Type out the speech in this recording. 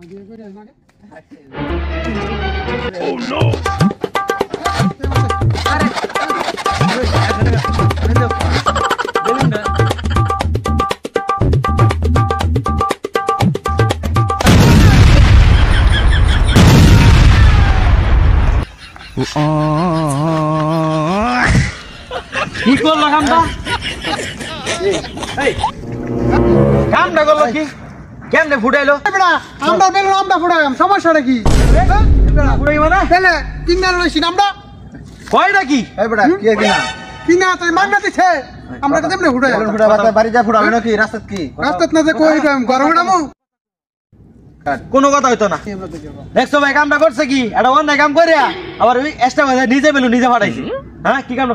Oh no! কি করলো কামটা? এই কামটা করলো কি? কেমনে ফুটাইলো? আমরা বেল আমরা ফুটাইলাম, সমস্যাটা কি? ফুটাই মানে বেলে কিনার লইছি আমরা কয়টা কি? এই বেটা কি কিনা কিনা তো মাগনা দিছে, আমরা তো তেমনি ফুটাই ফুটা বাড়ি যা ফুটাবে নাকি রাস্তাত কি রাস্তাত না যে কই ঘরে উঠামু কোনো কথা হইতো না। দেখছো ভাই কামটা করছে কি? এটা অন্যায় কাম করে আবার ওই এক্সট্রা কথা নিজে পেলো নিজে ফাটাইছি। হ্যাঁ কি কাম?